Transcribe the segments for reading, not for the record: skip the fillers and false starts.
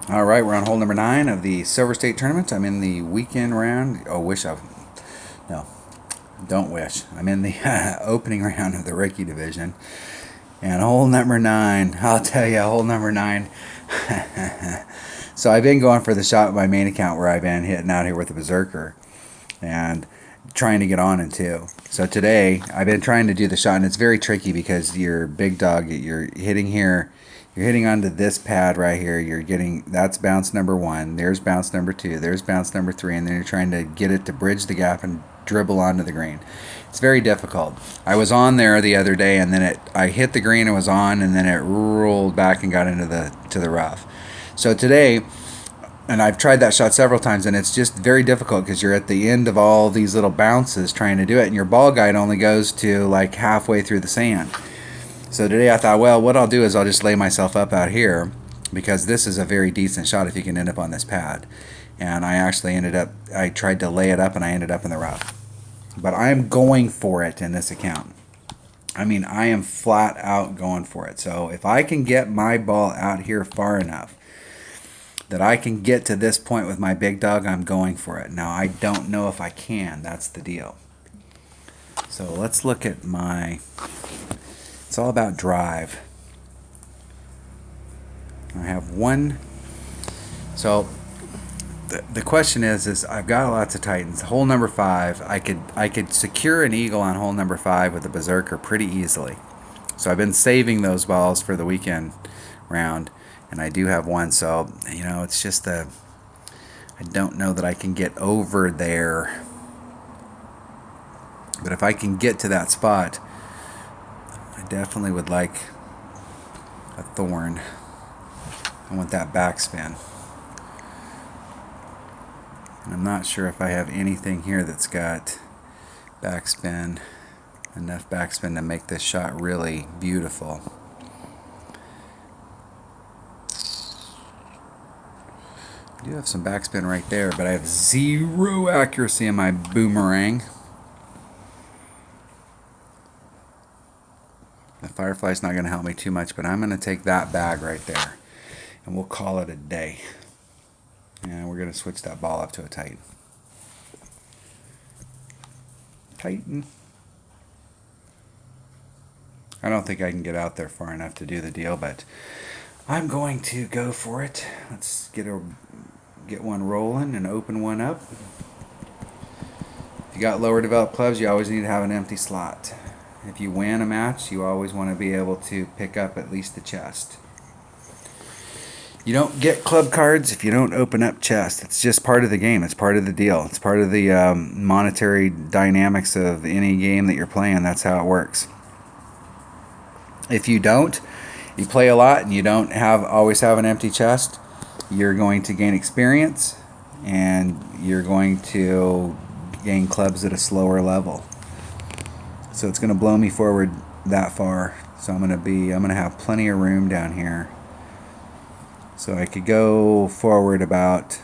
All right, we're on hole number 9 of the Silver State Tournament. I'm in the weekend round. Oh, no, don't wish. I'm in the opening round of the Rookie Division. And hole number 9, I'll tell you, hole number 9. So I've been going for the shot with my main account where I've been hitting out here with the Berserker and trying to get on in 2. So today I've been trying to do the shot, and it's very tricky because your big dog, you're hitting here. You're hitting onto this pad right here. You're getting, that's bounce number 1. There's bounce number 2. There's bounce number 3. And then you're trying to get it to bridge the gap and dribble onto the green. It's very difficult. I was on there the other day, and then I hit the green and was on, and then it rolled back and got into the rough. So today, and I've tried that shot several times, and it's just very difficult because you're at the end of all these little bounces trying to do it, and your ball guide only goes to like halfway through the sand. So today I thought, well, what I'll do is I'll just lay myself up out here because this is a very decent shot if you can end up on this pad. And I actually I tried to lay it up and I ended up in the rough. But I am going for it in this account. I mean, I am flat out going for it. So if I can get my ball out here far enough that I can get to this point with my big dog, I'm going for it. Now, I don't know if I can. That's the deal. So let's look at it's all about drive. I have one. So the question is I've got lots of Titans. Hole number 5, I could secure an eagle on hole number 5 with a Berserker pretty easily. So I've been saving those balls for the weekend round, and I do have one. So it's just I don't know that I can get over there. But if I can get to that spot, I definitely would like a thorn. I want that backspin. And I'm not sure if I have anything here that's got enough backspin to make this shot really beautiful. I do have some backspin right there, but I have 0 accuracy in my boomerang. The Firefly's not going to help me too much, but I'm going to take that bag right there, and we'll call it a day. And we're going to switch that ball up to a Titan. Titan. I don't think I can get out there far enough to do the deal, but I'm going to go for it. Let's get one rolling and open one up. If you got lower developed clubs, you always need to have an empty slot. If you win a match, you always want to be able to pick up at least the chest. You don't get club cards if you don't open up chest. It's just part of the game. It's part of the deal. It's part of the monetary dynamics of any game that you're playing. That's how it works. If you play a lot and you don't always have an empty chest, you're going to gain experience and you're going to gain clubs at a slower level. So it's going to blow me forward that far. So I'm going to have plenty of room down here. So I could go forward about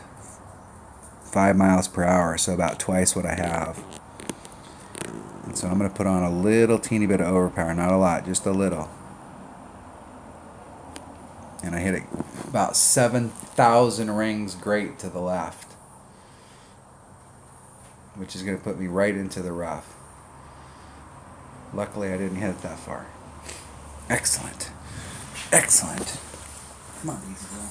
5 miles per hour, so about twice what I have. And so I'm going to put on a little teeny bit of overpower, not a lot, just a little. And I hit it about 7,000 rings great to the left, which is going to put me right into the rough. Luckily, I didn't hit it that far. Excellent. Excellent. Come on, easy girl.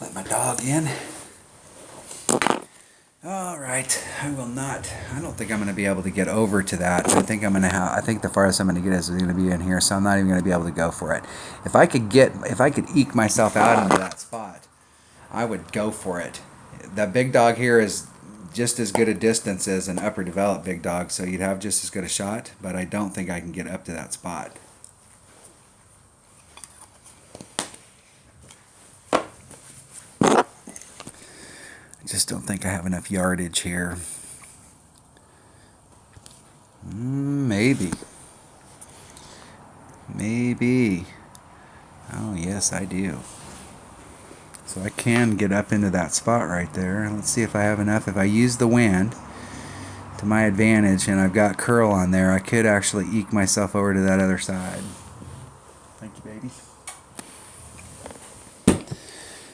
Let my dog in. Alright, I don't think I'm going to be able to get over to that. I think the farthest I'm going to get is going to be in here, so I'm not even going to be able to go for it. If I could eke myself out into that spot, I would go for it. That big dog here is just as good a distance as an upper developed big dog, so you'd have just as good a shot, but I don't think I can get up to that spot. I just don't think I have enough yardage here. Maybe. Oh, yes, I do. So I can get up into that spot right there. Let's see if I have enough. If I use the wind to my advantage and I've got curl on there, I could actually eke myself over to that other side. Thank you, baby.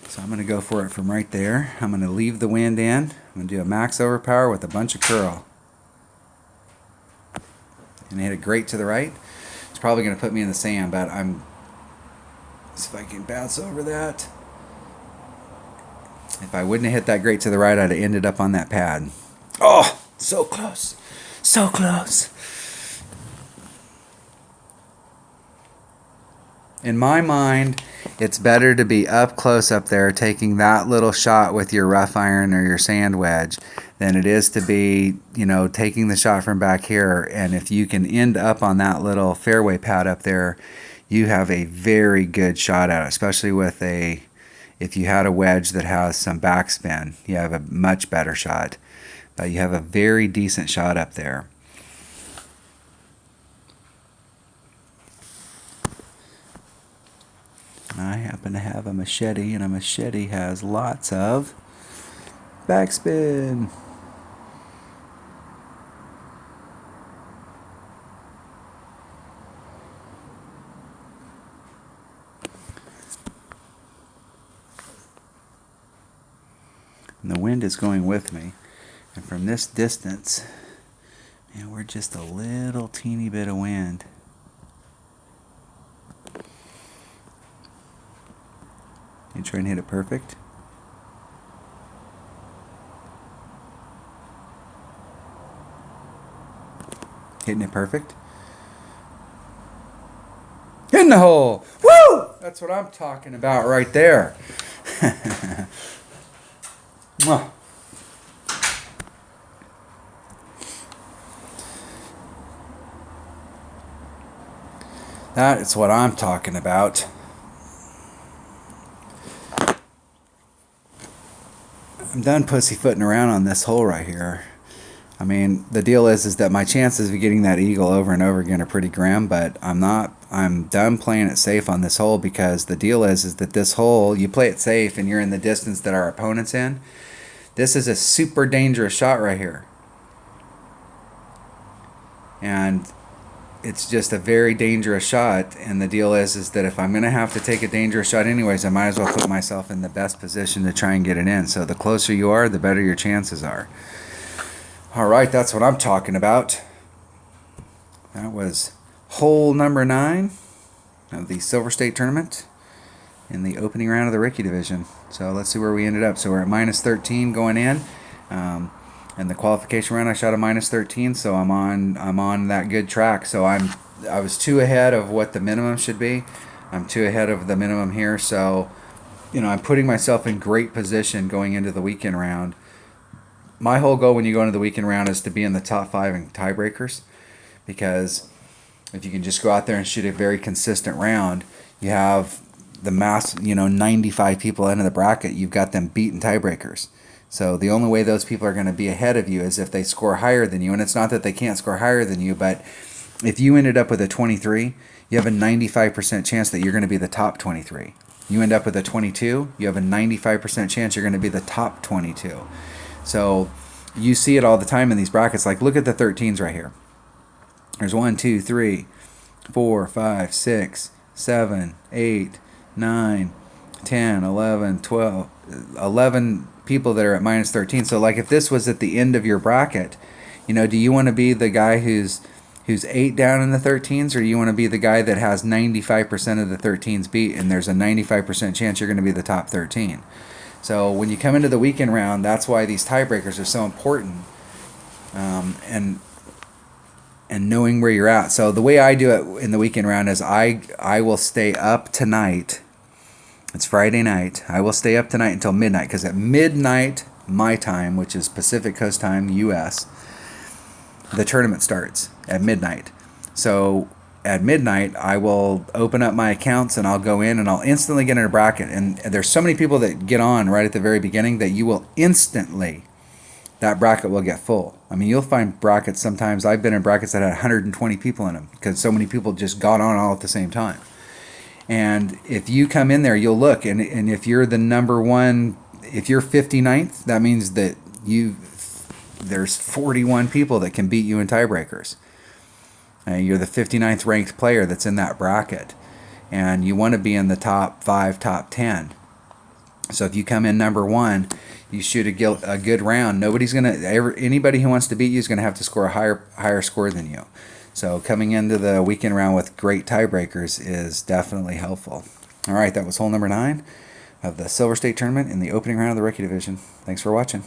So I'm going to go for it from right there. I'm going to leave the wind in. I'm going to do a max overpower with a bunch of curl. And hit it great to the right. It's probably going to put me in the sand, but see if I can bounce over that. If I wouldn't have hit that great to the right, I'd have ended up on that pad. Oh, so close. So close. In my mind, it's better to be up close up there taking that little shot with your rough iron or your sand wedge than it is to be, taking the shot from back here. And if you can end up on that little fairway pad up there, you have a very good shot at it, especially with if you had a wedge that has some backspin, you have a much better shot. But you have a very decent shot up there. I happen to have a machete, and a machete has lots of backspin. And the wind is going with me. And from this distance, man, we're just a little teeny bit of wind. You try and hit it perfect. Hitting it perfect. In the hole! Woo! That's what I'm talking about right there. Mwah. That is what I'm talking about. I'm done pussyfooting around on this hole right here. I mean, the deal is that my chances of getting that eagle over and over again are pretty grim, but I'm done playing it safe on this hole, because the deal is that this hole, you play it safe and you're in the distance that our opponent's in. This is a super dangerous shot right here. And it's just a very dangerous shot, and the deal is that if I'm going to have to take a dangerous shot anyways, I might as well put myself in the best position to try and get it in. So the closer you are, the better your chances are. All right, that's what I'm talking about. That was hole number 9 of the Silver State Tournament in the opening round of the Ricky Division. So let's see where we ended up. So we're at minus 13 going in. And the qualification round I shot a minus 13, so I'm on that good track. So I was 2 ahead of what the minimum should be. I'm 2 ahead of the minimum here, so I'm putting myself in great position going into the weekend round. My whole goal when you go into the weekend round is to be in the top 5 in tiebreakers, because if you can just go out there and shoot a very consistent round, you have the mass, 95 people into the bracket, you've got them beating tiebreakers. So the only way those people are going to be ahead of you is if they score higher than you. And it's not that they can't score higher than you, but if you ended up with a 23, you have a 95% chance that you're going to be the top 23. You end up with a 22, you have a 95% chance you're going to be the top 22. So you see it all the time in these brackets. Like, look at the 13s right here. There's 1, 2, 3, 4, 5, 6, 7, 8, 9, 10, 11, 12, 11 people that are at minus 13. So like if this was at the end of your bracket, do you want to be the guy who's 8 down in the 13s, or do you want to be the guy that has 95% of the 13s beat and there's a 95% chance you're going to be the top 13? So when you come into the weekend round, that's why these tiebreakers are so important, and knowing where you're at. So the way I do it in the weekend round is I will stay up tonight. It's Friday night. I will stay up tonight until midnight, because at midnight, my time, which is Pacific Coast time, U.S., the tournament starts at midnight. So at midnight, I will open up my accounts and I'll go in and I'll instantly get in a bracket. And there's so many people that get on right at the very beginning that you will instantly, that bracket will get full. I mean, you'll find brackets sometimes. I've been in brackets that had 120 people in them because so many people just got on all at the same time. And if you come in there, you'll look, and if you're the number one, if you're 59th, that means that there's 41 people that can beat you in tiebreakers. You're the 59th ranked player that's in that bracket, and you want to be in the top 5, top 10. So if you come in number one, you shoot a good round. Anybody who wants to beat you is going to have to score a higher score than you. So coming into the weekend round with great tiebreakers is definitely helpful. All right, that was hole number 9 of the Silver State Tournament in the opening round of the Rookie Division. Thanks for watching.